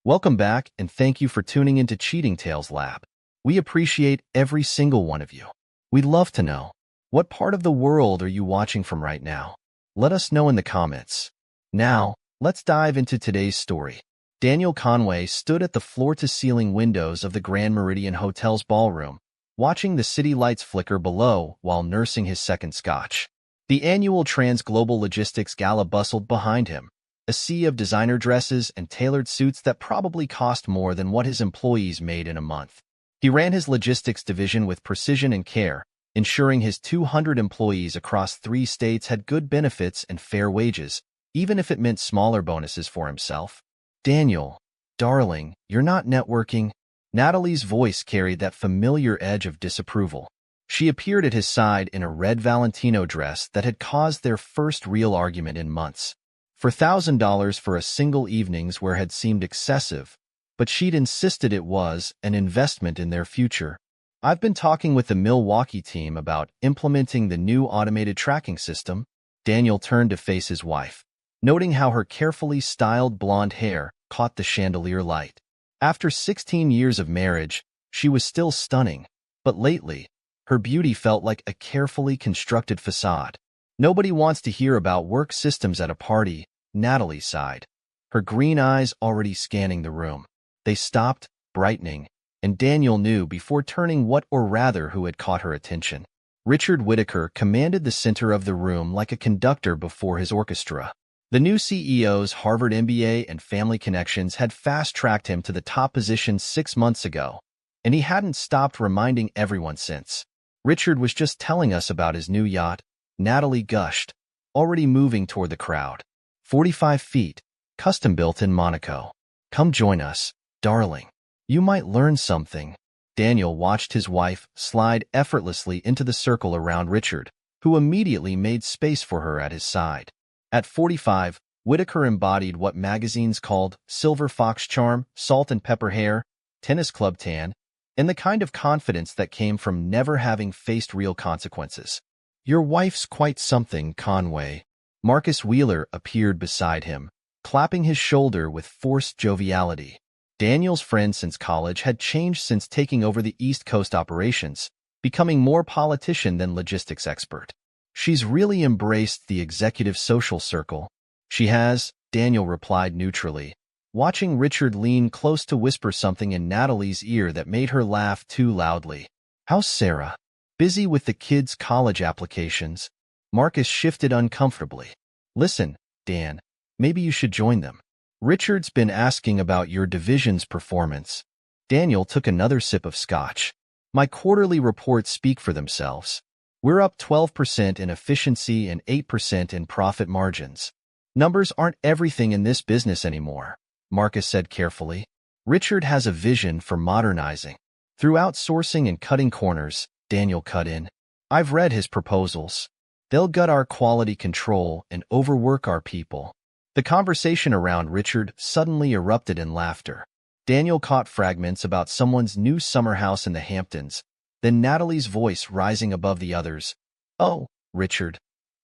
Welcome back, and thank you for tuning into Cheating Tales Lab. We appreciate every single one of you. We'd love to know, what part of the world are you watching from right now? Let us know in the comments. Now, let's dive into today's story. Daniel Conway stood at the floor-to-ceiling windows of the Grand Meridian Hotel's ballroom, watching the city lights flicker below while nursing his second scotch. The annual Trans-Global Logistics Gala bustled behind him, a sea of designer dresses and tailored suits that probably cost more than what his employees made in a month. He ran his logistics division with precision and care, ensuring his 200 employees across 3 states had good benefits and fair wages, even if it meant smaller bonuses for himself. "Daniel, darling, you're not networking." Natalie's voice carried that familiar edge of disapproval. She appeared at his side in a red Valentino dress that had caused their first real argument in months. $4,000 for a single evening's wear had seemed excessive, but she'd insisted it was an investment in their future. "I've been talking with the Milwaukee team about implementing the new automated tracking system." Daniel turned to face his wife, noting how her carefully styled blonde hair caught the chandelier light. After 16 years of marriage, she was still stunning, but lately, her beauty felt like a carefully constructed facade. "Nobody wants to hear about work systems at a party," Natalie sighed, her green eyes already scanning the room. They stopped, brightening, and Daniel knew before turning what or rather who had caught her attention. Richard Whitaker commanded the center of the room like a conductor before his orchestra. The new CEO's Harvard MBA and family connections had fast-tracked him to the top position 6 months ago, and he hadn't stopped reminding everyone since. "Richard was just telling us about his new yacht," Natalie gushed, already moving toward the crowd. 45 feet, custom-built in Monaco. "Come join us, darling. You might learn something." Daniel watched his wife slide effortlessly into the circle around Richard, who immediately made space for her at his side. At 45, Whitaker embodied what magazines called silver fox charm, salt and pepper hair, tennis club tan, and the kind of confidence that came from never having faced real consequences. "Your wife's quite something, Conway." Marcus Wheeler appeared beside him, clapping his shoulder with forced joviality. Daniel's friend since college had changed since taking over the East Coast operations, becoming more politician than logistics expert. "She's really embraced the executive social circle." "She has," Daniel replied neutrally, watching Richard lean close to whisper something in Natalie's ear that made her laugh too loudly. "How's Sarah?" "Busy with the kids' college applications." Marcus shifted uncomfortably. "Listen, Dan, maybe you should join them. Richard's been asking about your division's performance." Daniel took another sip of scotch. "My quarterly reports speak for themselves. We're up 12% in efficiency and 8% in profit margins. Numbers aren't everything in this business anymore," Marcus said carefully. "Richard has a vision for modernizing. Through outsourcing and cutting corners," Daniel cut in. "I've read his proposals. They'll gut our quality control and overwork our people." The conversation around Richard suddenly erupted in laughter. Daniel caught fragments about someone's new summer house in the Hamptons, then Natalie's voice rising above the others. "Oh, Richard,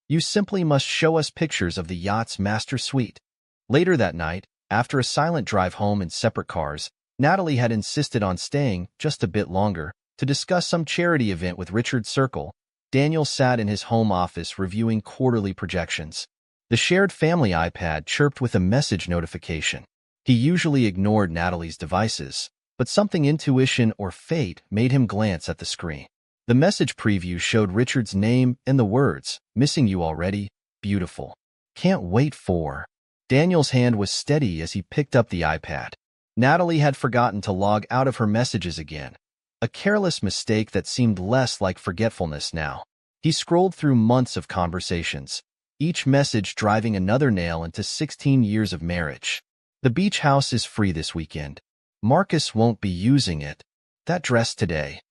you simply must show us pictures of the yacht's master suite." Later that night, after a silent drive home in separate cars, Natalie had insisted on staying just a bit longer to discuss some charity event with Richard's circle. Daniel sat in his home office reviewing quarterly projections. The shared family iPad chirped with a message notification. He usually ignored Natalie's devices, but something intuition or fate made him glance at the screen. The message preview showed Richard's name and the words, "Missing you already, beautiful. Can't wait for." Daniel's hand was steady as he picked up the iPad. Natalie had forgotten to log out of her messages again, a careless mistake that seemed less like forgetfulness now. He scrolled through months of conversations, each message driving another nail into 16 years of marriage. "The beach house is free this weekend. Marcus won't be using it. That dress today.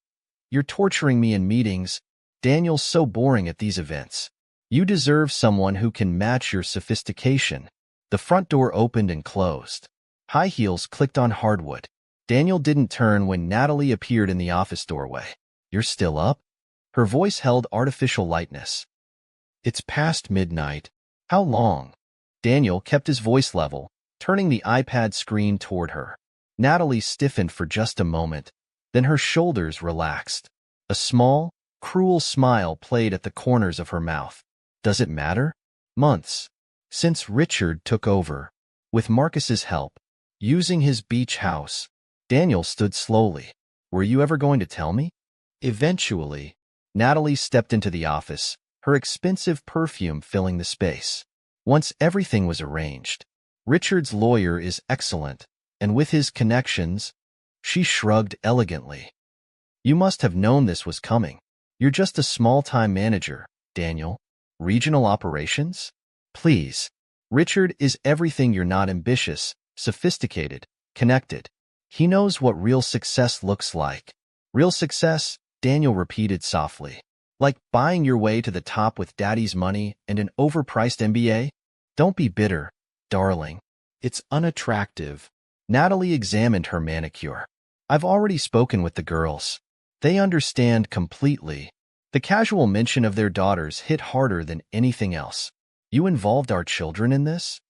You're torturing me in meetings. Daniel's so boring at these events. You deserve someone who can match your sophistication." The front door opened and closed. High heels clicked on hardwood. Daniel didn't turn when Natalie appeared in the office doorway. "You're still up?" Her voice held artificial lightness. "It's past midnight." "How long?" Daniel kept his voice level, turning the iPad screen toward her. Natalie stiffened for just a moment, then her shoulders relaxed. A small, cruel smile played at the corners of her mouth. Does it matter? Months. Since Richard took over. With Marcus's help. Using his beach house. Daniel stood slowly. Were you ever going to tell me? Eventually. Natalie stepped into the office, her expensive perfume filling the space. Once everything was arranged. Richard's lawyer is excellent, and with his connections, she shrugged elegantly. You must have known this was coming. You're just a small-time manager, Daniel. Regional operations? Please. Richard is everything you're not: ambitious, sophisticated, connected. He knows what real success looks like. Real success, Daniel repeated softly. Like buying your way to the top with daddy's money and an overpriced MBA? Don't be bitter, darling. It's unattractive. Natalie examined her manicure. I've already spoken with the girls. They understand completely. The casual mention of their daughters hit harder than anything else. You involved our children in this?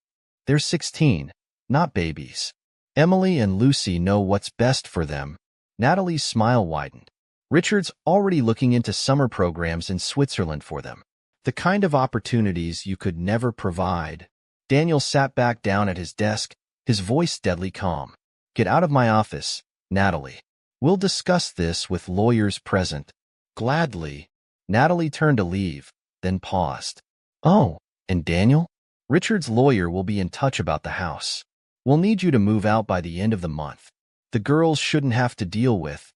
They're 16, not babies. Emily and Lucy know what's best for them. Natalie's smile widened. Richard's already looking into summer programs in Switzerland for them. The kind of opportunities you could never provide. Daniel sat back down at his desk, his voice deadly calm. Get out of my office, Natalie. We'll discuss this with lawyers present. Gladly. Natalie turned to leave, then paused. Oh, and Daniel? Richard's lawyer will be in touch about the house. We'll need you to move out by the end of the month. The girls shouldn't have to deal with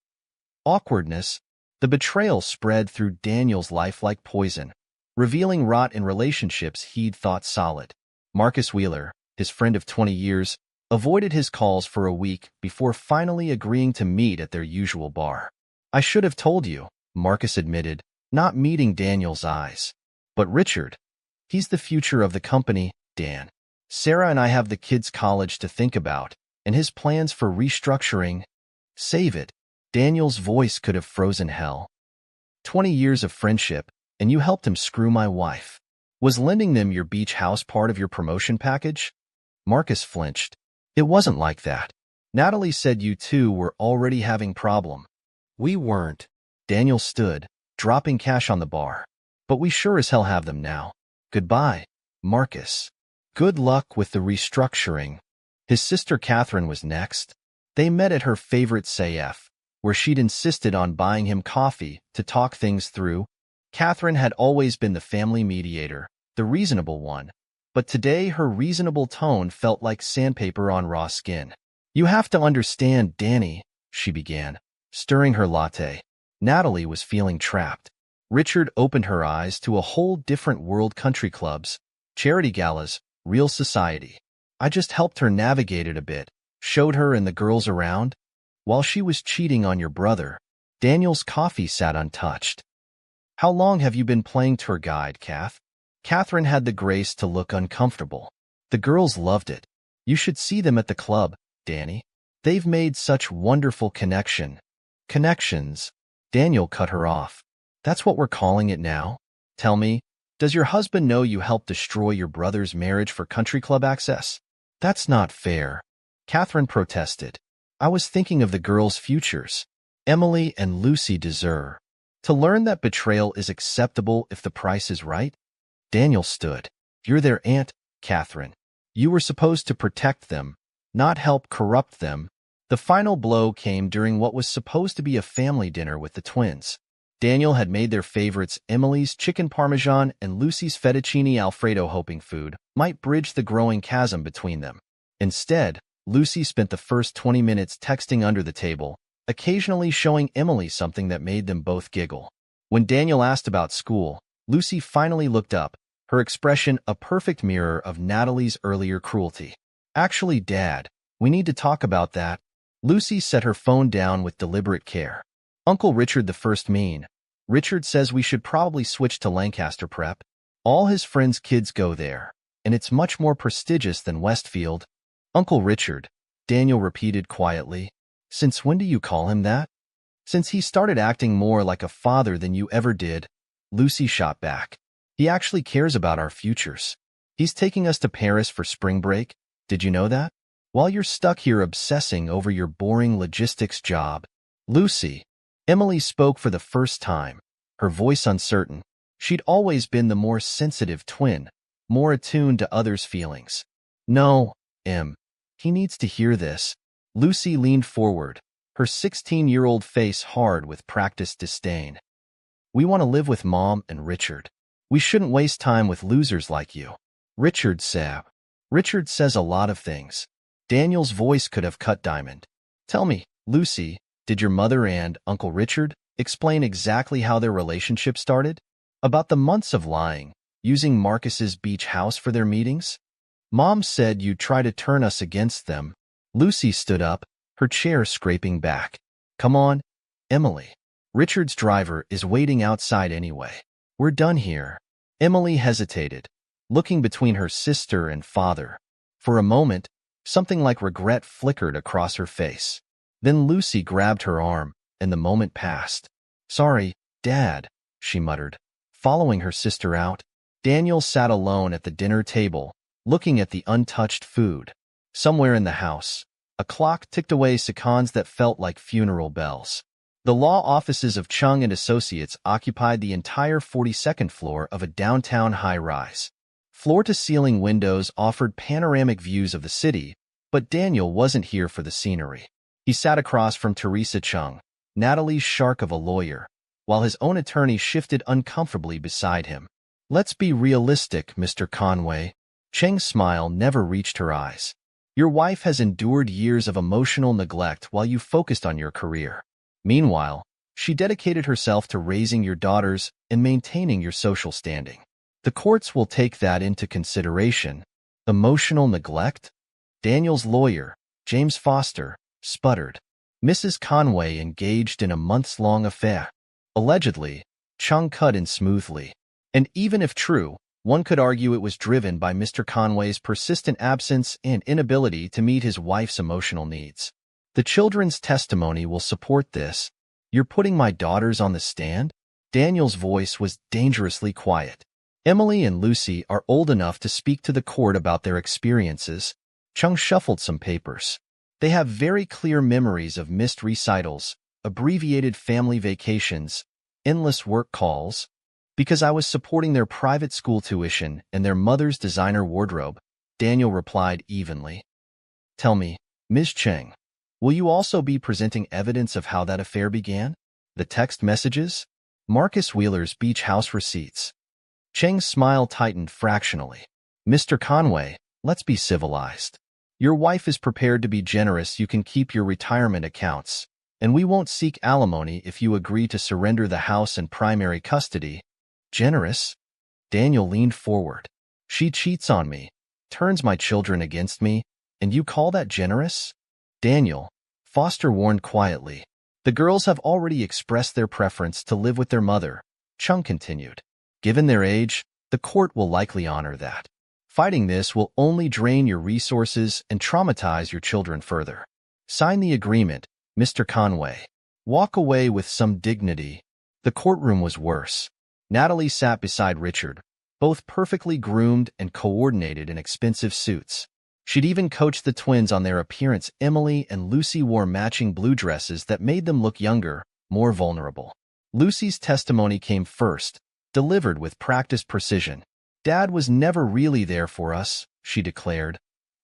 awkwardness. The betrayal spread through Daniel's life like poison, revealing rot in relationships he'd thought solid. Marcus Wheeler, his friend of 20 years, avoided his calls for a week before finally agreeing to meet at their usual bar. I should have told you, Marcus admitted, not meeting Daniel's eyes. But Richard, he's the future of the company, Dan. Sarah and I have the kids' college to think about, and his plans for restructuring. Save it. Daniel's voice could have frozen hell. 20 years of friendship, and you helped him screw my wife. Was lending them your beach house part of your promotion package? Marcus flinched. It wasn't like that. Natalie said you two were already having problem. We weren't. Daniel stood, dropping cash on the bar. But we sure as hell have them now. Goodbye, Marcus. Good luck with the restructuring. His sister Catherine was next. They met at her favorite CF, where she'd insisted on buying him coffee to talk things through. Catherine had always been the family mediator, the reasonable one, but today her reasonable tone felt like sandpaper on raw skin. You have to understand, Danny, she began, stirring her latte. Natalie was feeling trapped. Richard opened her eyes to a whole different world: country clubs, charity galas, real society. I just helped her navigate it a bit, showed her and the girls around. While she was cheating on your brother, Daniel's coffee sat untouched. How long have you been playing tour guide, Kath? Catherine had the grace to look uncomfortable. The girls loved it. You should see them at the club, Danny. They've made such wonderful connections. Daniel cut her off. That's what we're calling it now? Tell me, does your husband know you helped destroy your brother's marriage for country club access? That's not fair. Catherine protested. I was thinking of the girls' futures. Emily and Lucy deserve to learn that betrayal is acceptable if the price is right. Daniel stood. You're their aunt, Catherine. You were supposed to protect them, not help corrupt them. The final blow came during what was supposed to be a family dinner with the twins. Daniel had made their favorites, Emily's chicken parmesan and Lucy's fettuccine alfredo, hoping food might bridge the growing chasm between them. Instead, Lucy spent the first 20 minutes texting under the table, occasionally showing Emily something that made them both giggle. When Daniel asked about school, Lucy finally looked up, her expression a perfect mirror of Natalie's earlier cruelty. Actually, Dad, we need to talk about that. Lucy set her phone down with deliberate care. Uncle Richard the first mean. Richard says we should probably switch to Lancaster Prep. All his friends' kids go there, and it's much more prestigious than Westfield. Uncle Richard, Daniel repeated quietly. Since when do you call him that? Since he started acting more like a father than you ever did. Lucy shot back. He actually cares about our futures. He's taking us to Paris for spring break. Did you know that? While you're stuck here obsessing over your boring logistics job. Lucy. Emily spoke for the first time, her voice uncertain. She'd always been the more sensitive twin, more attuned to others' feelings. No, Em. He needs to hear this. Lucy leaned forward, her 16-year-old face hard with practiced disdain. We want to live with Mom and Richard. We shouldn't waste time with losers like you. Richard said. Richard says a lot of things. Daniel's voice could have cut diamond. Tell me, Lucy, did your mother and Uncle Richard explain exactly how their relationship started? About the months of lying, using Marcus's beach house for their meetings? Mom said you'd try to turn us against them. Lucy stood up, her chair scraping back. Come on, Emily. Richard's driver is waiting outside anyway. We're done here. Emily hesitated, looking between her sister and father. For a moment, something like regret flickered across her face. Then Lucy grabbed her arm, and the moment passed. Sorry, Dad, she muttered. Following her sister out, Daniel sat alone at the dinner table, looking at the untouched food. Somewhere in the house, a clock ticked away seconds that felt like funeral bells. The law offices of Chung and Associates occupied the entire 42nd floor of a downtown high-rise. Floor-to-ceiling windows offered panoramic views of the city, but Daniel wasn't here for the scenery. He sat across from Teresa Chung, Natalie's shark of a lawyer, while his own attorney shifted uncomfortably beside him. Let's be realistic, Mr. Conway. Cheng's smile never reached her eyes. Your wife has endured years of emotional neglect while you focused on your career. Meanwhile, she dedicated herself to raising your daughters and maintaining your social standing. The courts will take that into consideration. Emotional neglect? Daniel's lawyer, James Foster, sputtered. Mrs. Conway engaged in a months-long affair. Allegedly, Chung cut in smoothly. And even if true, one could argue it was driven by Mr. Conway's persistent absence and inability to meet his wife's emotional needs. The children's testimony will support this. You're putting my daughters on the stand? Daniel's voice was dangerously quiet. Emily and Lucy are old enough to speak to the court about their experiences. Chung shuffled some papers. They have very clear memories of missed recitals, abbreviated family vacations, endless work calls. Because I was supporting their private school tuition and their mother's designer wardrobe, Daniel replied evenly. Tell me, Ms. Cheng, will you also be presenting evidence of how that affair began? The text messages? Marcus Wheeler's beach house receipts. Cheng's smile tightened fractionally. Mr. Conway, let's be civilized. Your wife is prepared to be generous. You can keep your retirement accounts, and we won't seek alimony if you agree to surrender the house and primary custody. Generous? Daniel leaned forward. She cheats on me, turns my children against me, and you call that generous? Daniel, Foster warned quietly. The girls have already expressed their preference to live with their mother, Chung continued. Given their age, the court will likely honor that. Fighting this will only drain your resources and traumatize your children further. Sign the agreement, Mr. Conway. Walk away with some dignity. The courtroom was worse. Natalie sat beside Richard, both perfectly groomed and coordinated in expensive suits. She'd even coached the twins on their appearance. Emily and Lucy wore matching blue dresses that made them look younger, more vulnerable. Lucy's testimony came first, delivered with practiced precision. Dad was never really there for us, she declared,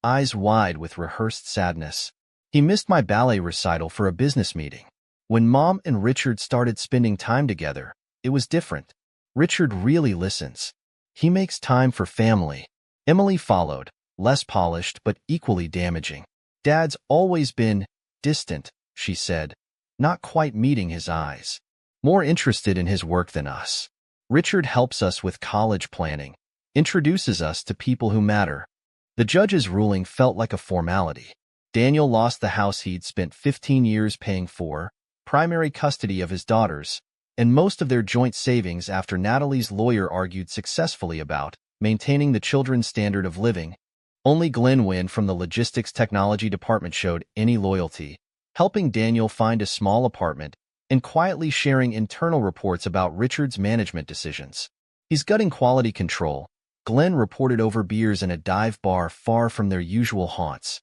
eyes wide with rehearsed sadness. He missed my ballet recital for a business meeting. When Mom and Richard started spending time together, it was different. Richard really listens. He makes time for family. Emily followed, less polished but equally damaging. Dad's always been distant, she said, not quite meeting his eyes. More interested in his work than us. Richard helps us with college planning, introduces us to people who matter. The judge's ruling felt like a formality. Daniel lost the house he'd spent 15 years paying for, primary custody of his daughters, and most of their joint savings after Natalie's lawyer argued successfully about maintaining the children's standard of living. Only Glenn Wynn from the logistics technology department showed any loyalty, helping Daniel find a small apartment and quietly sharing internal reports about Richard's management decisions. He's gutting quality control, Glenn reported over beers in a dive bar far from their usual haunts.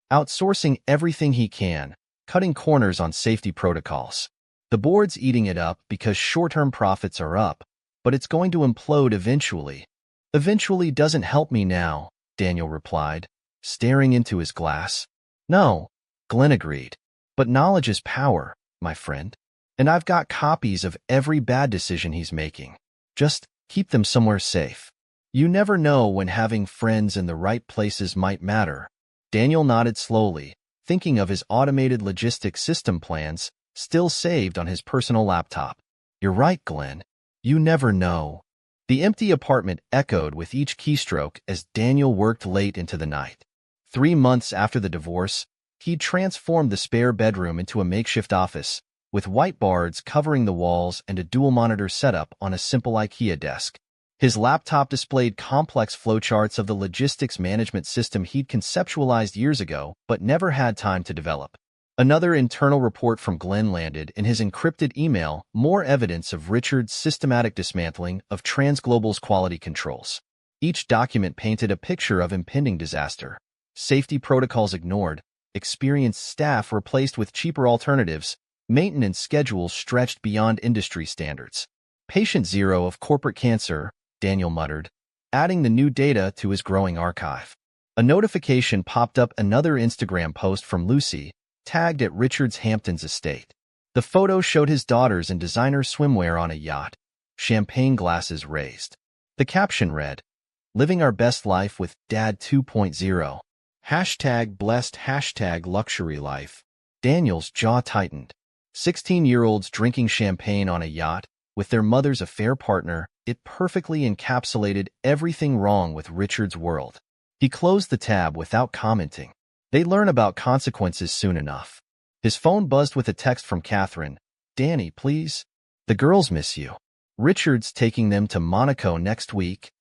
Outsourcing everything he can, cutting corners on safety protocols. The board's eating it up because short-term profits are up, but it's going to implode eventually. Eventually doesn't help me now, Daniel replied, staring into his glass. No, Glenn agreed. But knowledge is power, my friend. And I've got copies of every bad decision he's making. Just keep them somewhere safe. You never know when having friends in the right places might matter. Daniel nodded slowly, thinking of his automated logistics system plans, still saved on his personal laptop. You're right, Glenn. You never know. The empty apartment echoed with each keystroke as Daniel worked late into the night. 3 months after the divorce, he'd transformed the spare bedroom into a makeshift office, with whiteboards covering the walls and a dual-monitor setup on a simple IKEA desk. His laptop displayed complex flowcharts of the logistics management system he'd conceptualized years ago but never had time to develop. Another internal report from Glenn landed in his encrypted email, more evidence of Richard's systematic dismantling of TransGlobal's quality controls. Each document painted a picture of impending disaster. Safety protocols ignored, experienced staff replaced with cheaper alternatives, maintenance schedules stretched beyond industry standards. Patient zero of corporate cancer, Daniel muttered, adding the new data to his growing archive. A notification popped up, another Instagram post from Lucy, tagged at Richard's Hamptons estate. The photo showed his daughters in designer swimwear on a yacht, champagne glasses raised. The caption read, "Living our best life with Dad 2.0. Hashtag blessed, hashtag luxury life." Daniel's jaw tightened. 16-year-olds drinking champagne on a yacht, with their mother's affair partner, it perfectly encapsulated everything wrong with Richard's world. He closed the tab without commenting. They'd learn about consequences soon enough. His phone buzzed with a text from Catherine. "Danny, please. The girls miss you. Richard's taking them to Monaco next week."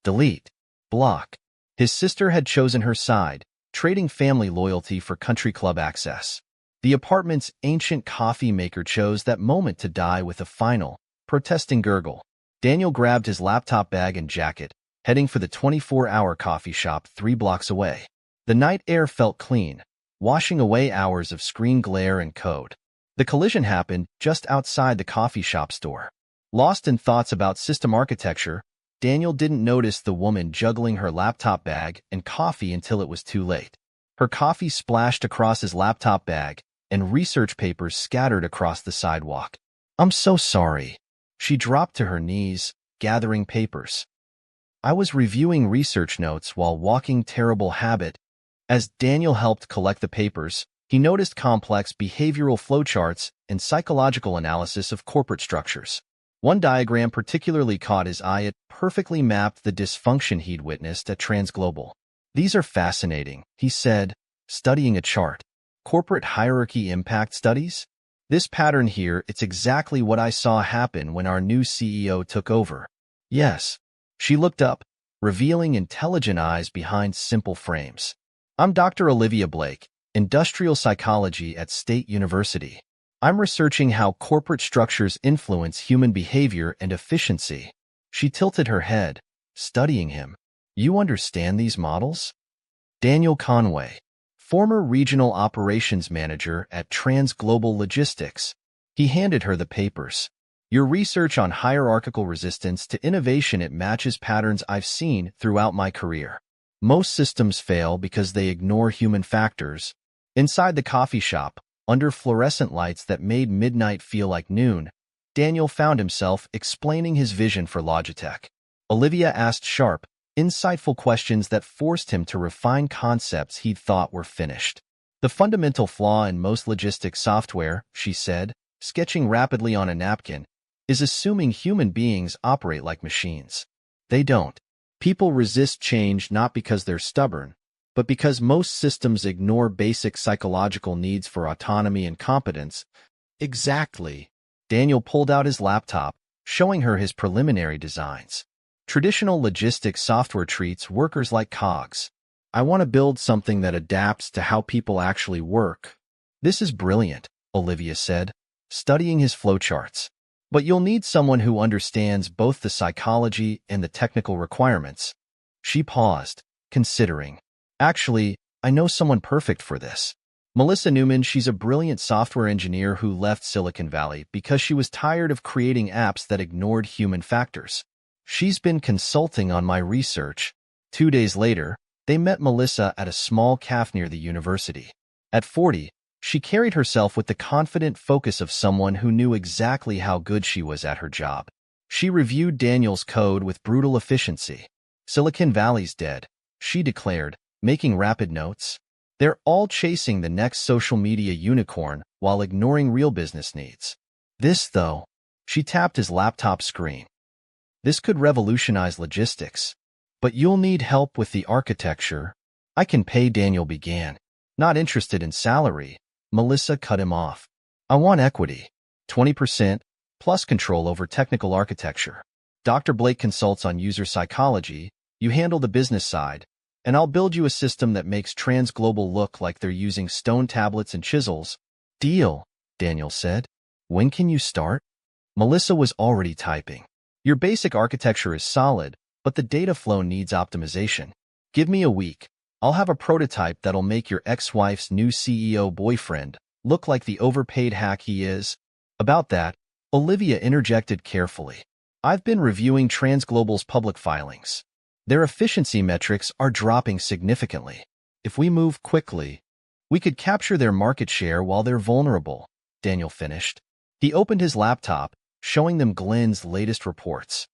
Delete. Block. His sister had chosen her side, trading family loyalty for country club access. The apartment's ancient coffee maker chose that moment to die with a final, protesting gurgle. Daniel grabbed his laptop bag and jacket, heading for the 24-hour coffee shop 3 blocks away. The night air felt clean, washing away hours of screen glare and code. The collision happened just outside the coffee shop door. Lost in thoughts about system architecture, Daniel didn't notice the woman juggling her laptop bag and coffee until it was too late. Her coffee splashed across his laptop bag, and research papers scattered across the sidewalk. "I'm so sorry." She dropped to her knees, gathering papers. "I was reviewing research notes while walking. Terrible habit." As Daniel helped collect the papers, he noticed complex behavioral flowcharts and psychological analysis of corporate structures. One diagram particularly caught his eye. It perfectly mapped the dysfunction he'd witnessed at TransGlobal. "These are fascinating," he said, studying a chart. "Corporate hierarchy impact studies? This pattern here, it's exactly what I saw happen when our new CEO took over." "Yes." She looked up, revealing intelligent eyes behind simple frames. "I'm Dr. Olivia Blake, industrial psychology at State University. I'm researching how corporate structures influence human behavior and efficiency." She tilted her head, studying him. "You understand these models?" Daniel Conway, former regional operations manager at TransGlobal Logistics. He handed her the papers. "Your research on hierarchical resistance to innovation, it matches patterns I've seen throughout my career. Most systems fail because they ignore human factors." Inside the coffee shop, under fluorescent lights that made midnight feel like noon, Daniel found himself explaining his vision for Logitech. Olivia asked sharp, insightful questions that forced him to refine concepts he'd thought were finished. "The fundamental flaw in most logistics software," she said, sketching rapidly on a napkin, "is assuming human beings operate like machines. They don't. People resist change not because they're stubborn, but because most systems ignore basic psychological needs for autonomy and competence." "Exactly." Daniel pulled out his laptop, showing her his preliminary designs. "Traditional logistics software treats workers like cogs. I want to build something that adapts to how people actually work." "This is brilliant," Olivia said, studying his flowcharts. But you'll need someone who understands both the psychology and the technical requirements. She paused, considering. Actually, I know someone perfect for this. Melissa Newman, she's a brilliant software engineer who left Silicon Valley because she was tired of creating apps that ignored human factors. She's been consulting on my research. 2 days later, they met Melissa at a small cafe near the university. At 40, she carried herself with the confident focus of someone who knew exactly how good she was at her job. She reviewed Daniel's code with brutal efficiency. Silicon Valley's dead, she declared, making rapid notes. They're all chasing the next social media unicorn while ignoring real business needs. This, though, she tapped his laptop screen. This could revolutionize logistics. But you'll need help with the architecture. I can pay, Daniel began. Not interested in salary. Melissa cut him off. I want equity. 20%, plus control over technical architecture. Dr. Blake consults on user psychology. You handle the business side. And I'll build you a system that makes TransGlobal look like they're using stone tablets and chisels. Deal, Daniel said. When can you start? Melissa was already typing. Your basic architecture is solid, but the data flow needs optimization. Give me a week. I'll have a prototype that'll make your ex-wife's new CEO boyfriend look like the overpaid hack he is. About that, Olivia interjected carefully. I've been reviewing TransGlobal's public filings. Their efficiency metrics are dropping significantly. If we move quickly, we could capture their market share while they're vulnerable, Daniel finished. He opened his laptop, showing them Glenn's latest reports.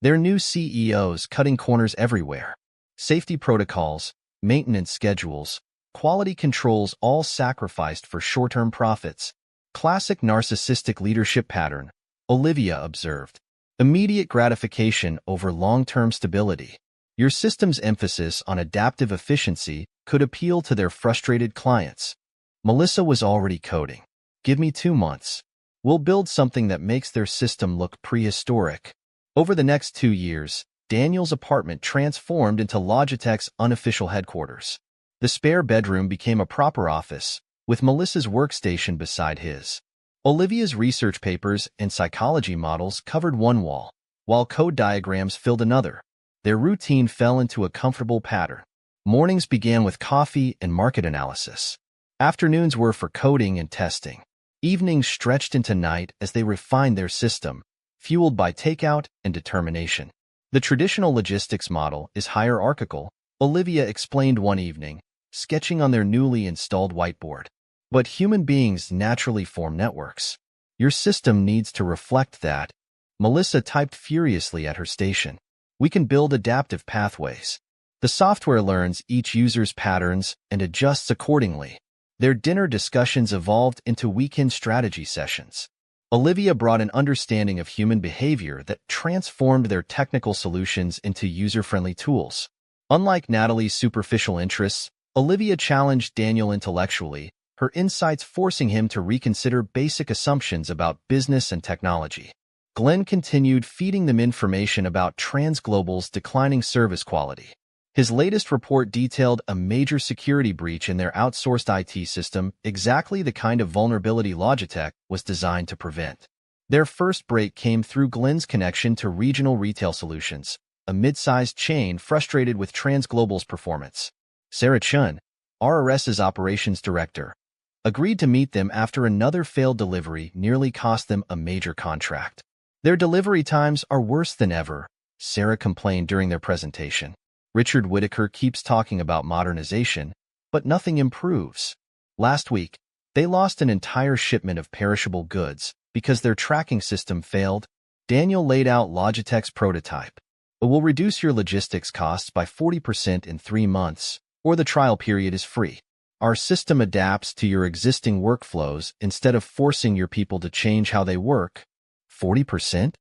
Their new CEO's cutting corners everywhere. Safety protocols, maintenance schedules, quality controls all sacrificed for short-term profits. Classic narcissistic leadership pattern, Olivia observed. Immediate gratification over long-term stability. Your system's emphasis on adaptive efficiency could appeal to their frustrated clients. Melissa was already coding. Give me 2 months. We'll build something that makes their system look prehistoric. Over the next 2 years, Daniel's apartment transformed into Logitech's unofficial headquarters. The spare bedroom became a proper office, with Melissa's workstation beside his. Olivia's research papers and psychology models covered one wall, while code diagrams filled another. Their routine fell into a comfortable pattern. Mornings began with coffee and market analysis. Afternoons were for coding and testing. Evenings stretched into night as they refined their system, fueled by takeout and determination. The traditional logistics model is hierarchical, Olivia explained one evening, sketching on their newly installed whiteboard. But human beings naturally form networks. Your system needs to reflect that. Melissa typed furiously at her station. We can build adaptive pathways. The software learns each user's patterns and adjusts accordingly. Their dinner discussions evolved into weekend strategy sessions. Olivia brought an understanding of human behavior that transformed their technical solutions into user-friendly tools. Unlike Natalie's superficial interests, Olivia challenged Daniel intellectually, her insights forcing him to reconsider basic assumptions about business and technology. Glenn continued feeding them information about TransGlobal's declining service quality. His latest report detailed a major security breach in their outsourced IT system, exactly the kind of vulnerability Logitech was designed to prevent. Their first break came through Glenn's connection to Regional Retail Solutions, a mid-sized chain frustrated with TransGlobal's performance. Sarah Chun, RRS's operations director, agreed to meet them after another failed delivery nearly cost them a major contract. Their delivery times are worse than ever, Sarah complained during their presentation. Richard Whitaker keeps talking about modernization, but nothing improves. Last week, they lost an entire shipment of perishable goods because their tracking system failed. Daniel laid out Logitech's prototype. It will reduce your logistics costs by 40% in 3 months, or the trial period is free. Our system adapts to your existing workflows instead of forcing your people to change how they work. 40%?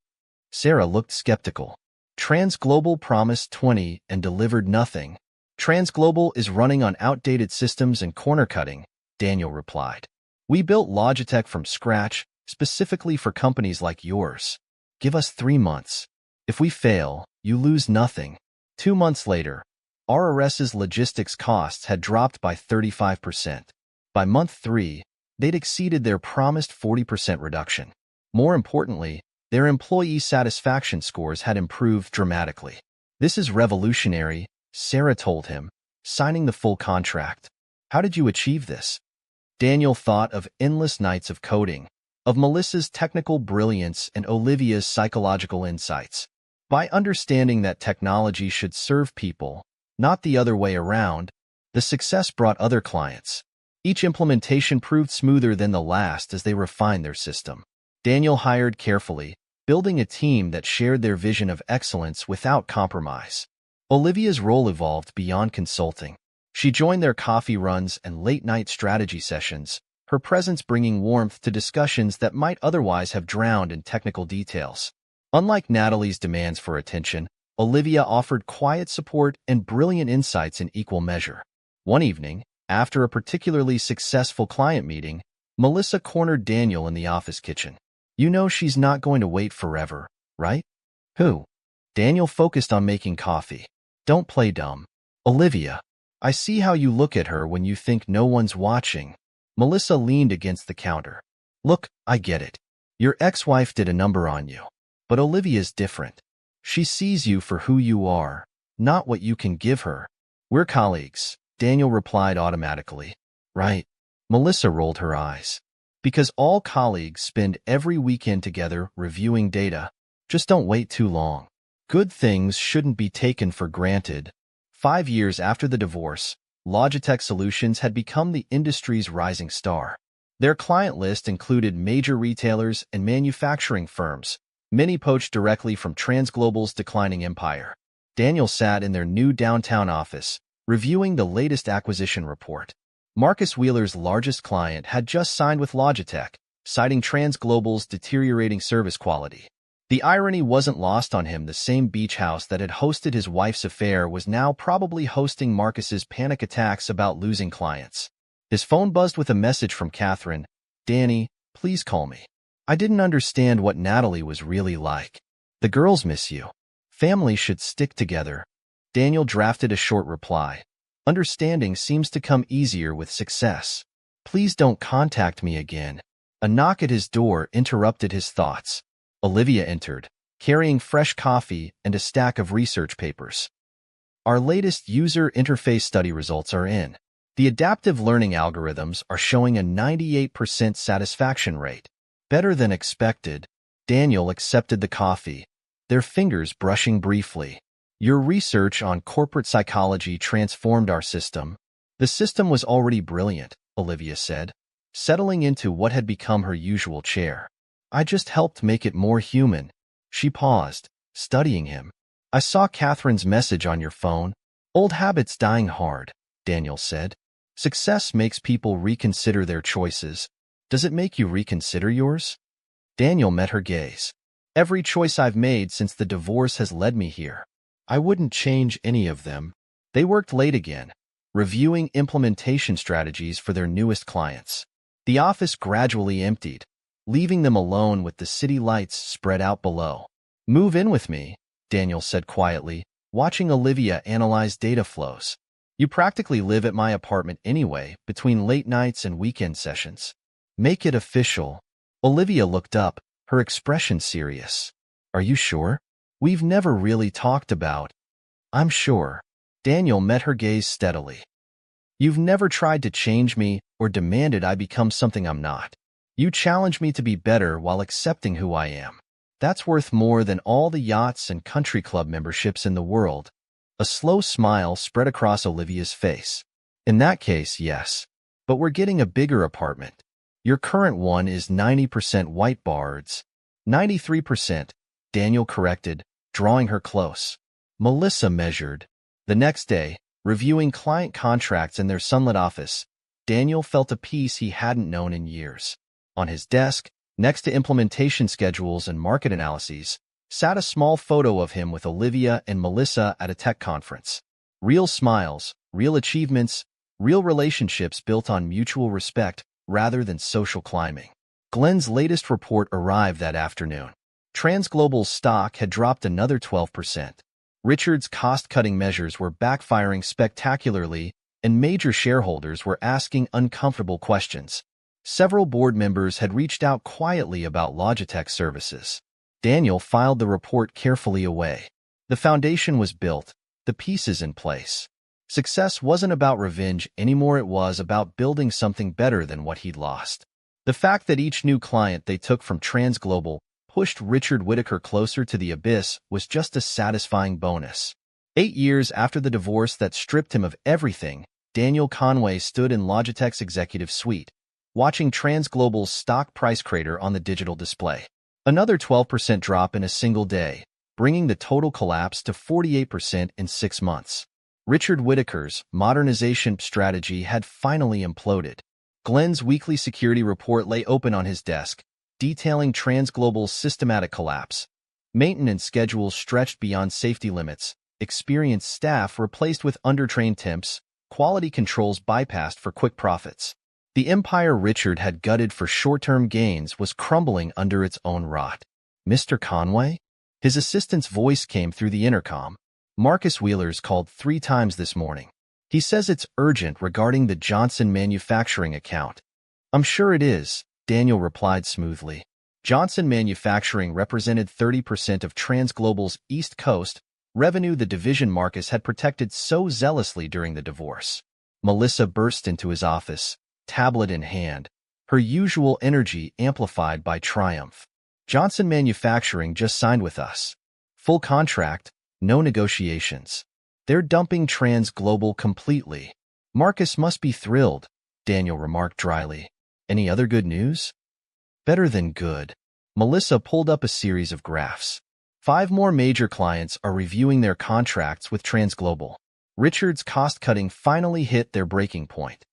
Sarah looked skeptical. TransGlobal promised 20 and delivered nothing. TransGlobal is running on outdated systems and corner cutting, Daniel replied. We built Logitech from scratch, specifically for companies like yours. Give us 3 months. If we fail, you lose nothing. 2 months later, RRS's logistics costs had dropped by 35%. By month 3, they'd exceeded their promised 40% reduction. More importantly, their employee satisfaction scores had improved dramatically. "This is revolutionary," Sarah told him, signing the full contract. "How did you achieve this?" Daniel thought of endless nights of coding, of Melissa's technical brilliance and Olivia's psychological insights. By understanding that technology should serve people, not the other way around, the success brought other clients. Each implementation proved smoother than the last as they refined their system. Daniel hired carefully, building a team that shared their vision of excellence without compromise. Olivia's role evolved beyond consulting. She joined their coffee runs and late-night strategy sessions, her presence bringing warmth to discussions that might otherwise have drowned in technical details. Unlike Natalie's demands for attention, Olivia offered quiet support and brilliant insights in equal measure. One evening, after a particularly successful client meeting, Melissa cornered Daniel in the office kitchen. "You know she's not going to wait forever, right?" "Who?" Daniel focused on making coffee. "Don't play dumb. Olivia. I see how you look at her when you think no one's watching." Melissa leaned against the counter. "Look, I get it. Your ex-wife did a number on you. But Olivia's different. She sees you for who you are, not what you can give her." "We're colleagues," Daniel replied automatically. "Right." Melissa rolled her eyes. "Because all colleagues spend every weekend together reviewing data. Just don't wait too long. Good things shouldn't be taken for granted." 5 years after the divorce, Logitech Solutions had become the industry's rising star. Their client list included major retailers and manufacturing firms, many poached directly from TransGlobal's declining empire. Daniel sat in their new downtown office, reviewing the latest acquisition report. Marcus Wheeler's largest client had just signed with Logitech, citing TransGlobal's deteriorating service quality. The irony wasn't lost on him. The same beach house that had hosted his wife's affair was now probably hosting Marcus's panic attacks about losing clients. His phone buzzed with a message from Catherine. "Danny, please call me. I didn't understand what Natalie was really like. The girls miss you. Family should stick together." Daniel drafted a short reply. "Understanding seems to come easier with success. Please don't contact me again." A knock at his door interrupted his thoughts. Olivia entered, carrying fresh coffee and a stack of research papers. "Our latest user interface study results are in. The adaptive learning algorithms are showing a 98% satisfaction rate. Better than expected." Daniel accepted the coffee, their fingers brushing briefly. "Your research on corporate psychology transformed our system." The system was already brilliant, Olivia said, settling into what had become her usual chair. "I just helped make it more human." She paused, studying him. "I saw Catherine's message on your phone. Old habits dying hard," Daniel said. "Success makes people reconsider their choices. Does it make you reconsider yours?" Daniel met her gaze. "Every choice I've made since the divorce has led me here. I wouldn't change any of them." They worked late again, reviewing implementation strategies for their newest clients. The office gradually emptied, leaving them alone with the city lights spread out below. "Move in with me," Daniel said quietly, watching Olivia analyze data flows. "You practically live at my apartment anyway, between late nights and weekend sessions." "Make it official." Olivia looked up, her expression serious. "Are you sure? We've never really talked about." "I'm sure." Daniel met her gaze steadily. "You've never tried to change me or demanded I become something I'm not. You challenge me to be better while accepting who I am. That's worth more than all the yachts and country club memberships in the world." A slow smile spread across Olivia's face. "In that case, yes. But we're getting a bigger apartment. Your current one is 90% white bards." 93%, Daniel corrected, drawing her close. Melissa measured. The next day, reviewing client contracts in their sunlit office, Daniel felt a peace he hadn't known in years. On his desk, next to implementation schedules and market analyses, sat a small photo of him with Olivia and Melissa at a tech conference. Real smiles, real achievements, real relationships built on mutual respect rather than social climbing. Glenn's latest report arrived that afternoon. TransGlobal's stock had dropped another 12%. Richard's cost-cutting measures were backfiring spectacularly, and major shareholders were asking uncomfortable questions. Several board members had reached out quietly about Logitech services. Daniel filed the report carefully away. The foundation was built, the pieces in place. Success wasn't about revenge anymore, it was about building something better than what he'd lost. The fact that each new client they took from TransGlobal pushed Richard Whittaker closer to the abyss was just a satisfying bonus. 8 years after the divorce that stripped him of everything, Daniel Conway stood in Logitech's executive suite, watching TransGlobal's stock price crater on the digital display. Another 12% drop in a single day, bringing the total collapse to 48% in 6 months. Richard Whittaker's modernization strategy had finally imploded. Glenn's weekly security report lay open on his desk, detailing TransGlobal's systematic collapse. Maintenance schedules stretched beyond safety limits, experienced staff replaced with undertrained temps, quality controls bypassed for quick profits. The empire Richard had gutted for short-term gains was crumbling under its own rot. "Mr. Conway?" His assistant's voice came through the intercom. "Marcus Wheeler's called 3 times this morning. He says it's urgent regarding the Johnson Manufacturing account." "I'm sure it is," Daniel replied smoothly. Johnson Manufacturing represented 30% of TransGlobal's East Coast revenue, the division Marcus had protected so zealously during the divorce. Melissa burst into his office, tablet in hand, her usual energy amplified by triumph. "Johnson Manufacturing just signed with us. Full contract, no negotiations. They're dumping TransGlobal completely." "Marcus must be thrilled," Daniel remarked dryly. "Any other good news?" "Better than good." Melissa pulled up a series of graphs. 5 more major clients are reviewing their contracts with TransGlobal. Richard's cost-cutting finally hit their breaking point.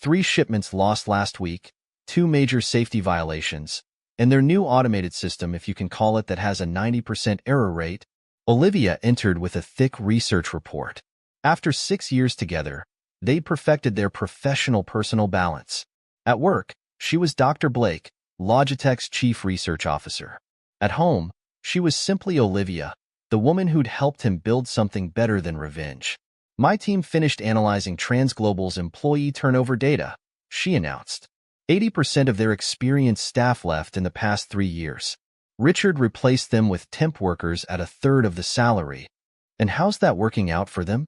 3 shipments lost last week, 2 major safety violations, and their new automated system, if you can call it, that has a 90% error rate. Olivia entered with a thick research report. After 6 years together, they perfected their professional personal balance. At work, she was Dr. Blake, Logitech's chief research officer. At home, she was simply Olivia, the woman who'd helped him build something better than revenge. "My team finished analyzing TransGlobal's employee turnover data," she announced. 80% of their experienced staff left in the past 3 years. Richard replaced them with temp workers at a third of the salary. "And how's that working out for them?"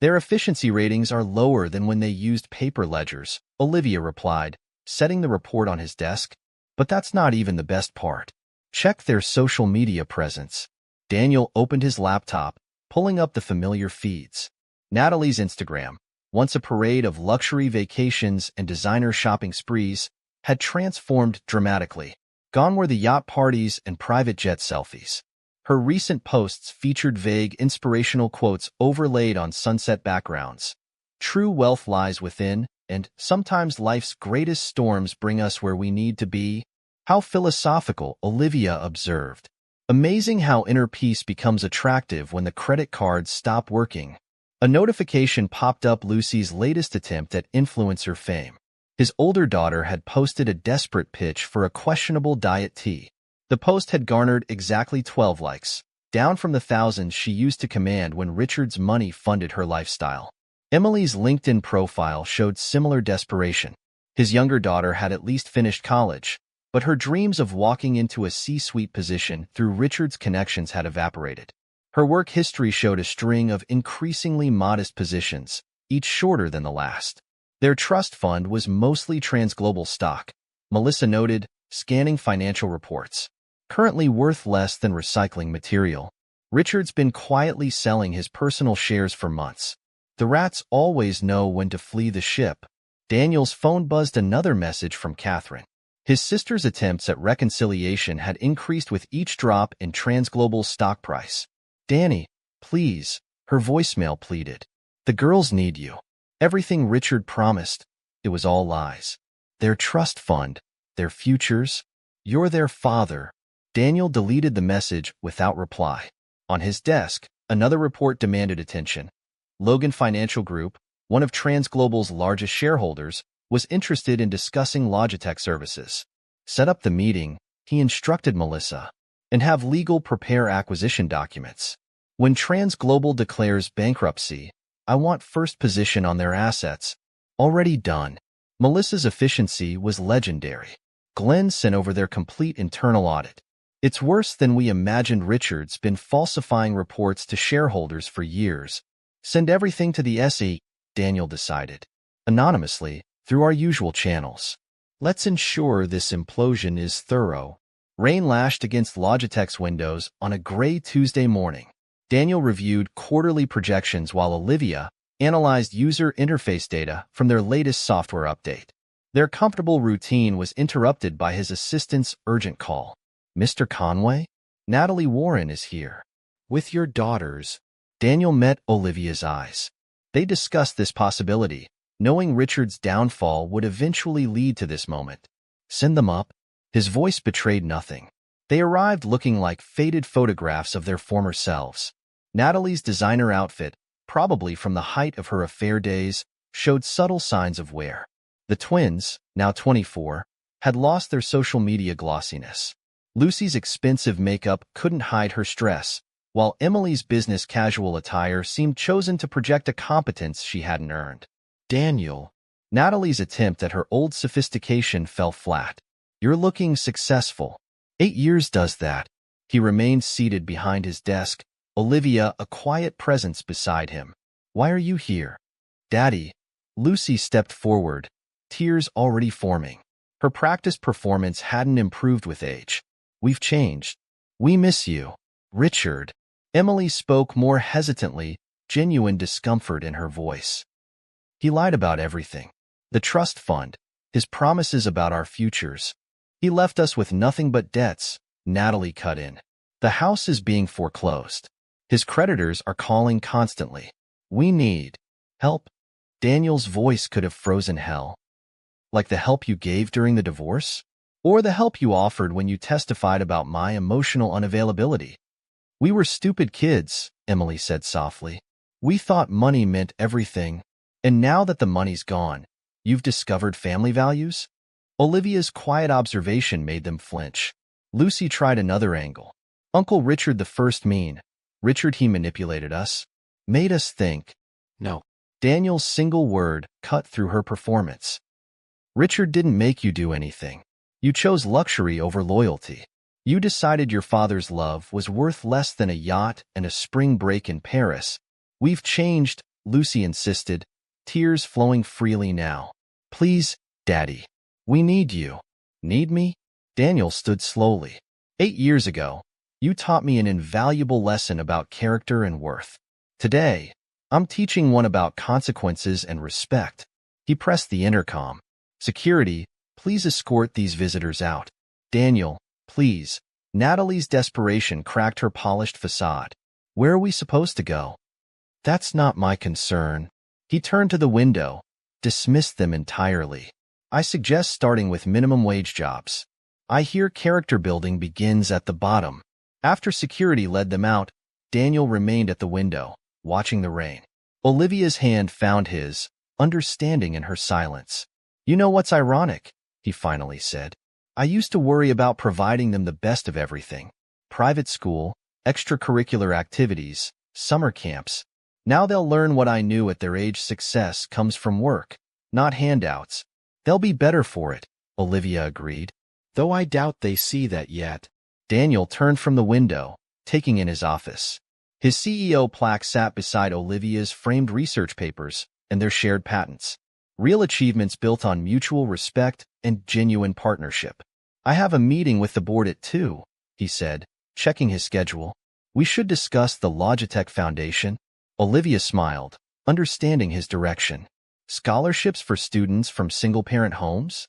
"Their efficiency ratings are lower than when they used paper ledgers," Olivia replied, setting the report on his desk. "But that's not even the best part. Check their social media presence." Daniel opened his laptop, pulling up the familiar feeds. Natalie's Instagram, once a parade of luxury vacations and designer shopping sprees, had transformed dramatically. Gone were the yacht parties and private jet selfies. Her recent posts featured vague, inspirational quotes overlaid on sunset backgrounds. "True wealth lies within," and "sometimes life's greatest storms bring us where we need to be." "How philosophical," Olivia observed. "Amazing how inner peace becomes attractive when the credit cards stop working." A notification popped up: Lucy's latest attempt at influencer fame. His older daughter had posted a desperate pitch for a questionable diet tea. The post had garnered exactly 12 likes, down from the thousands she used to command when Richard's money funded her lifestyle. Emily's LinkedIn profile showed similar desperation. His younger daughter had at least finished college, but her dreams of walking into a C-suite position through Richard's connections had evaporated. Her work history showed a string of increasingly modest positions, each shorter than the last. Their trust fund was mostly TransGlobal stock, Melissa noted, scanning financial reports. Currently worth less than recycling material. Richard's been quietly selling his personal shares for months. The rats always know when to flee the ship. Daniel's phone buzzed another message from Catherine. His sister's attempts at reconciliation had increased with each drop in TransGlobal's stock price. "Danny, please," her voicemail pleaded. "The girls need you. Everything Richard promised, it was all lies. Their trust fund, their futures, you're their father." Daniel deleted the message without reply. On his desk, another report demanded attention. Logan Financial Group, one of TransGlobal's largest shareholders, was interested in discussing Logitech services. "Set up the meeting," he instructed Melissa, "and have legal prepare acquisition documents. When TransGlobal declares bankruptcy, I want first position on their assets." "Already done." Melissa's efficiency was legendary. Glenn sent over their complete internal audit. It's worse than we imagined. Richard's been falsifying reports to shareholders for years. Send everything to the SE, Daniel decided. Anonymously, through our usual channels. Let's ensure this implosion is thorough. Rain lashed against Logitech's windows on a gray Tuesday morning. Daniel reviewed quarterly projections while Olivia analyzed user interface data from their latest software update. Their comfortable routine was interrupted by his assistant's urgent call. Mr. Conway? Natalie Warren is here. With your daughters. Daniel met Olivia's eyes. They discussed this possibility, knowing Richard's downfall would eventually lead to this moment. Send them up. His voice betrayed nothing. They arrived looking like faded photographs of their former selves. Natalie's designer outfit, probably from the height of her affair days, showed subtle signs of wear. The twins, now 24, had lost their social media glossiness. Lucy's expensive makeup couldn't hide her stress, while Emily's business casual attire seemed chosen to project a competence she hadn't earned. Daniel. Natalie's attempt at her old sophistication fell flat. You're looking successful. 8 years does that. He remained seated behind his desk, Olivia a quiet presence beside him. Why are you here? Daddy. Lucy stepped forward, tears already forming. Her practice performance hadn't improved with age. We've changed. We miss you. Richard. Emily spoke more hesitantly, genuine discomfort in her voice. He lied about everything. The trust fund, his promises about our futures. He left us with nothing but debts, Natalie cut in. The house is being foreclosed. His creditors are calling constantly. We need help. Daniel's voice could have frozen hell. Like the help you gave during the divorce? Or the help you offered when you testified about my emotional unavailability? We were stupid kids, Emily said softly. We thought money meant everything. And now that the money's gone, you've discovered family values? Olivia's quiet observation made them flinch. Lucy tried another angle. Uncle Richard the first mean. Richard, he manipulated us. Made us think. No. Daniel's single word cut through her performance. Richard didn't make you do anything. You chose luxury over loyalty. You decided your father's love was worth less than a yacht and a spring break in Paris. We've changed, Lucy insisted, tears flowing freely now. Please, Daddy. We need you. Need me? Daniel stood slowly. 8 years ago, you taught me an invaluable lesson about character and worth. Today, I'm teaching one about consequences and respect. He pressed the intercom. Security, please escort these visitors out. Daniel, please. Natalie's desperation cracked her polished facade. Where are we supposed to go? That's not my concern. He turned to the window, dismissed them entirely. I suggest starting with minimum wage jobs. I hear character building begins at the bottom. After security led them out, Daniel remained at the window, watching the rain. Olivia's hand found his, understanding in her silence. You know what's ironic? He finally said. I used to worry about providing them the best of everything. Private school, extracurricular activities, summer camps. Now they'll learn what I knew at their age. Success comes from work, not handouts. They'll be better for it, Olivia agreed. Though I doubt they see that yet. Daniel turned from the window, taking in his office. His CEO plaque sat beside Olivia's framed research papers and their shared patents. Real achievements built on mutual respect and genuine partnership. I have a meeting with the board at 2, he said, checking his schedule. We should discuss the Logitech Foundation. Olivia smiled, understanding his direction. Scholarships for students from single-parent homes?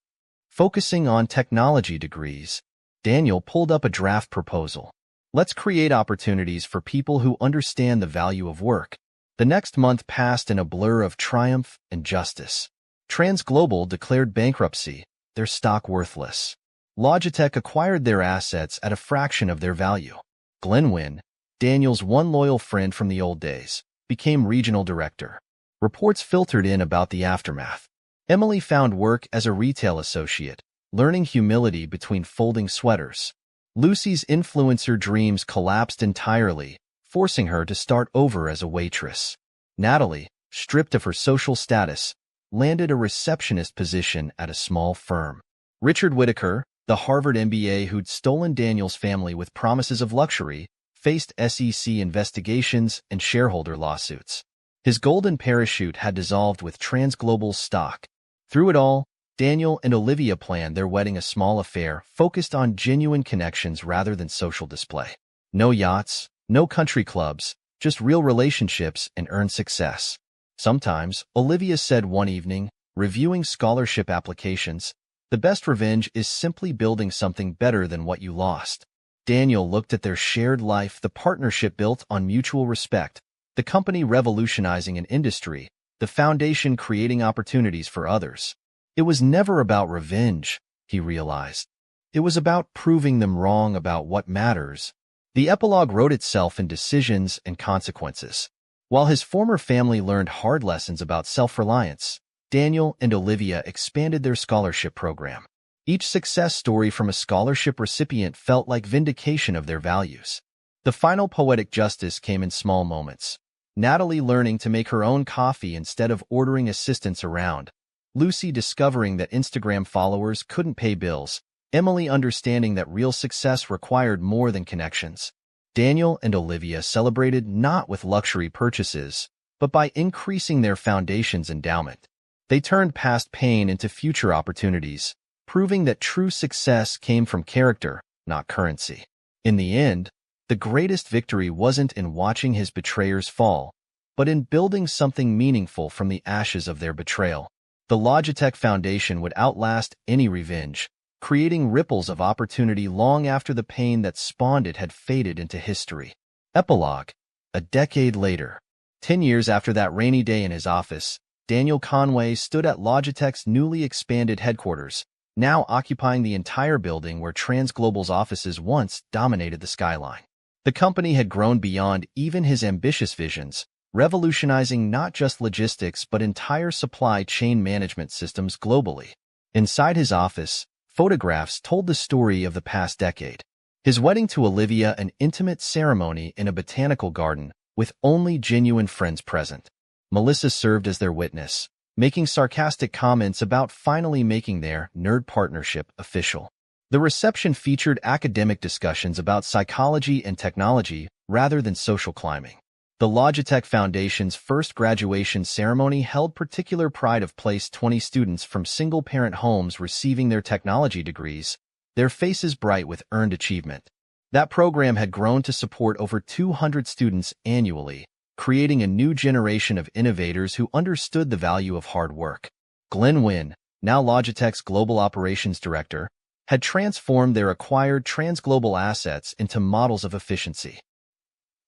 Focusing on technology degrees, Daniel pulled up a draft proposal. Let's create opportunities for people who understand the value of work. The next month passed in a blur of triumph and justice. TransGlobal declared bankruptcy, their stock worthless. Logitech acquired their assets at a fraction of their value. Glenwyn, Daniel's one loyal friend from the old days, became regional director. Reports filtered in about the aftermath. Emily found work as a retail associate, learning humility between folding sweaters. Lucy's influencer dreams collapsed entirely, forcing her to start over as a waitress. Natalie, stripped of her social status, landed a receptionist position at a small firm. Richard Whittaker, the Harvard MBA who'd stolen Daniel's family with promises of luxury, faced SEC investigations and shareholder lawsuits. His golden parachute had dissolved with TransGlobal's stock. Through it all, Daniel and Olivia planned their wedding, a small affair focused on genuine connections rather than social display. No yachts, no country clubs, just real relationships and earned success. Sometimes, Olivia said one evening, reviewing scholarship applications, the best revenge is simply building something better than what you lost. Daniel looked at their shared life, the partnership built on mutual respect, the company revolutionizing an industry, the foundation creating opportunities for others. It was never about revenge, he realized. It was about proving them wrong about what matters. The epilogue wrote itself in decisions and consequences. While his former family learned hard lessons about self-reliance, Daniel and Olivia expanded their scholarship program. Each success story from a scholarship recipient felt like vindication of their values. The final poetic justice came in small moments. Natalie learning to make her own coffee instead of ordering assistants around. Lucy discovering that Instagram followers couldn't pay bills. Emily understanding that real success required more than connections. Daniel and Olivia celebrated not with luxury purchases, but by increasing their foundation's endowment. They turned past pain into future opportunities, proving that true success came from character, not currency. In the end, the greatest victory wasn't in watching his betrayers fall, but in building something meaningful from the ashes of their betrayal. The Logitech Foundation would outlast any revenge, creating ripples of opportunity long after the pain that spawned it had faded into history. Epilogue. A decade later, 10 years after that rainy day in his office, Daniel Conway stood at Logitech's newly expanded headquarters, now occupying the entire building where TransGlobal's offices once dominated the skyline. The company had grown beyond even his ambitious visions, revolutionizing not just logistics but entire supply chain management systems globally. Inside his office, photographs told the story of the past decade. His wedding to Olivia, an intimate ceremony in a botanical garden, with only genuine friends present. Melissa served as their witness, making sarcastic comments about finally making their nerd partnership official. The reception featured academic discussions about psychology and technology rather than social climbing. The Logitech Foundation's first graduation ceremony held particular pride of placed 20 students from single-parent homes receiving their technology degrees, their faces bright with earned achievement. That program had grown to support over 200 students annually, creating a new generation of innovators who understood the value of hard work. Glenn Wynn, now Logitech's Global Operations Director, had transformed their acquired TransGlobal assets into models of efficiency.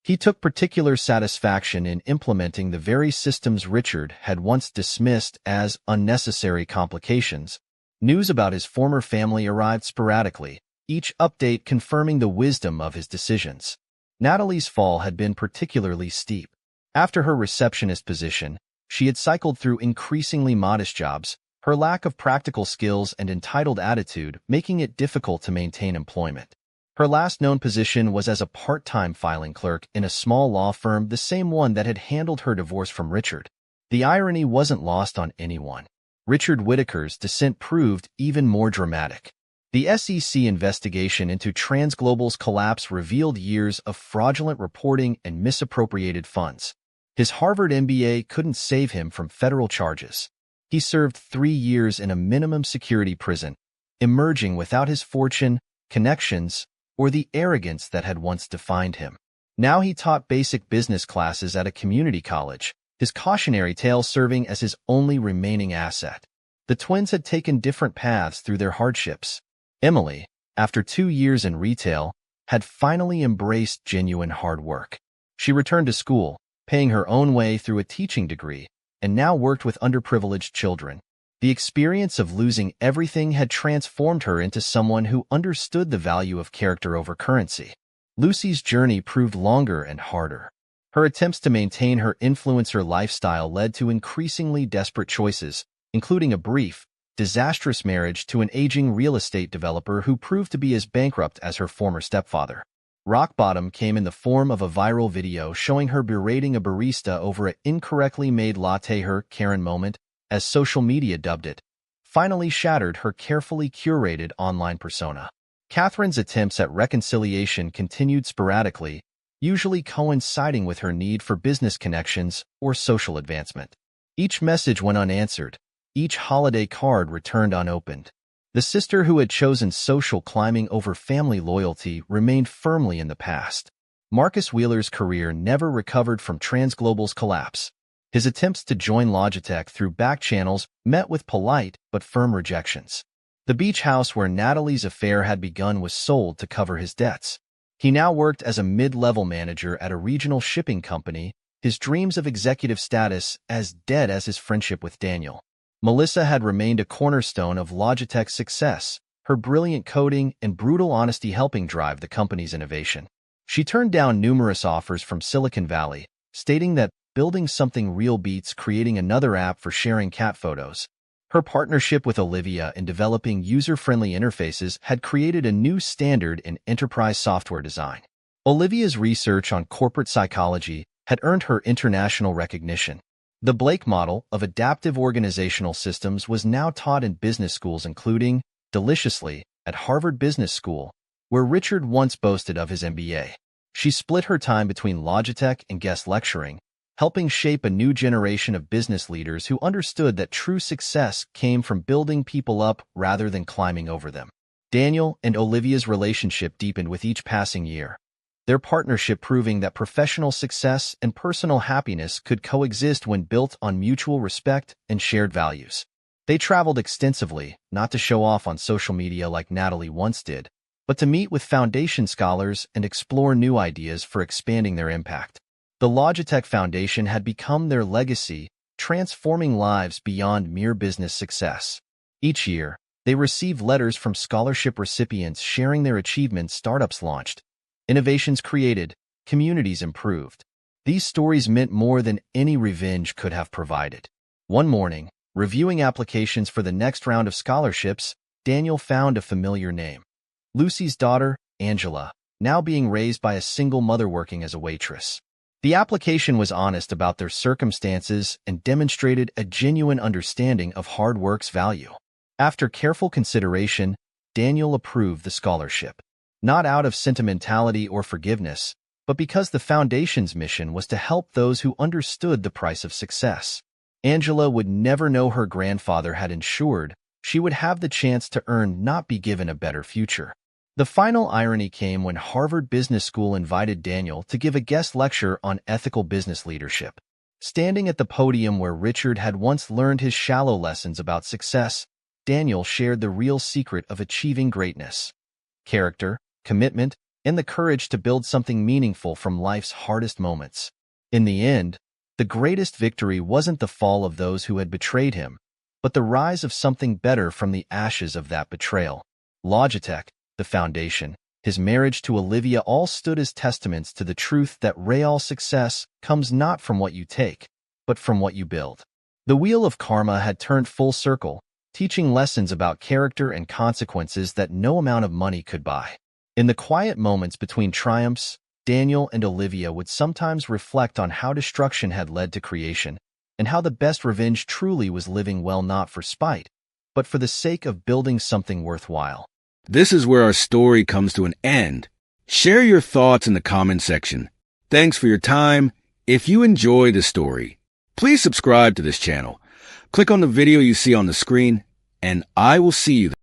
He took particular satisfaction in implementing the very systems Richard had once dismissed as unnecessary complications. News about his former family arrived sporadically, each update confirming the wisdom of his decisions. Natalie's fall had been particularly steep. After her receptionist position, she had cycled through increasingly modest jobs, her lack of practical skills and entitled attitude making it difficult to maintain employment. Her last known position was as a part-time filing clerk in a small law firm, the same one that had handled her divorce from Richard. The irony wasn't lost on anyone. Richard Whittaker's descent proved even more dramatic. The SEC investigation into TransGlobal's collapse revealed years of fraudulent reporting and misappropriated funds. His Harvard MBA couldn't save him from federal charges. He served 3 years in a minimum security prison, emerging without his fortune, connections, or the arrogance that had once defined him. Now he taught basic business classes at a community college, his cautionary tale serving as his only remaining asset. The twins had taken different paths through their hardships. Emily, after 2 years in retail, had finally embraced genuine hard work. She returned to school, paying her own way through a teaching degree, and now worked with underprivileged children. The experience of losing everything had transformed her into someone who understood the value of character over currency. Lucy's journey proved longer and harder. Her attempts to maintain her influencer lifestyle led to increasingly desperate choices, including a brief, disastrous marriage to an aging real estate developer who proved to be as bankrupt as her former stepfather. Rock bottom came in the form of a viral video showing her berating a barista over an incorrectly made latte. Her Karen moment, as social media dubbed it, finally shattered her carefully curated online persona. Catherine's attempts at reconciliation continued sporadically, usually coinciding with her need for business connections or social advancement. Each message went unanswered, each holiday card returned unopened. The sister who had chosen social climbing over family loyalty remained firmly in the past. Marcus Wheeler's career never recovered from Transglobal's collapse. His attempts to join Logitech through back channels met with polite but firm rejections. The beach house where Natalie's affair had begun was sold to cover his debts. He now worked as a mid-level manager at a regional shipping company, his dreams of executive status as dead as his friendship with Daniel. Melissa had remained a cornerstone of Logitech's success, her brilliant coding and brutal honesty helping drive the company's innovation. She turned down numerous offers from Silicon Valley, stating that building something real beats creating another app for sharing cat photos. Her partnership with Olivia in developing user-friendly interfaces had created a new standard in enterprise software design. Olivia's research on corporate psychology had earned her international recognition. The Blake model of adaptive organizational systems was now taught in business schools including, deliciously, at Harvard Business School, where Richard once boasted of his MBA. She split her time between Logitech and guest lecturing, helping shape a new generation of business leaders who understood that true success came from building people up rather than climbing over them. Daniel and Olivia's relationship deepened with each passing year, their partnership proving that professional success and personal happiness could coexist when built on mutual respect and shared values. They traveled extensively, not to show off on social media like Natalie once did, but to meet with foundation scholars and explore new ideas for expanding their impact. The Logitech Foundation had become their legacy, transforming lives beyond mere business success. Each year, they received letters from scholarship recipients sharing their achievements. Startups launched, innovations created, communities improved. These stories meant more than any revenge could have provided. One morning, reviewing applications for the next round of scholarships, Daniel found a familiar name. Lucy's daughter, Angela, now being raised by a single mother working as a waitress. The application was honest about their circumstances and demonstrated a genuine understanding of hard work's value. After careful consideration, Daniel approved the scholarship. Not out of sentimentality or forgiveness, but because the Foundation's mission was to help those who understood the price of success. Angela would never know her grandfather had ensured she would have the chance to earn, not be given a better future. The final irony came when Harvard Business School invited Daniel to give a guest lecture on ethical business leadership. Standing at the podium where Richard had once learned his shallow lessons about success, Daniel shared the real secret of achieving greatness: character, commitment, and the courage to build something meaningful from life's hardest moments. In the end, the greatest victory wasn't the fall of those who had betrayed him, but the rise of something better from the ashes of that betrayal. Logitech, the Foundation, his marriage to Olivia all stood as testaments to the truth that real success comes not from what you take, but from what you build. The wheel of karma had turned full circle, teaching lessons about character and consequences that no amount of money could buy. In the quiet moments between triumphs, Daniel and Olivia would sometimes reflect on how destruction had led to creation, and how the best revenge truly was living well not for spite, but for the sake of building something worthwhile. This is where our story comes to an end. Share your thoughts in the comment section. Thanks for your time. If you enjoy the story, please subscribe to this channel. Click on the video you see on the screen, and I will see you there.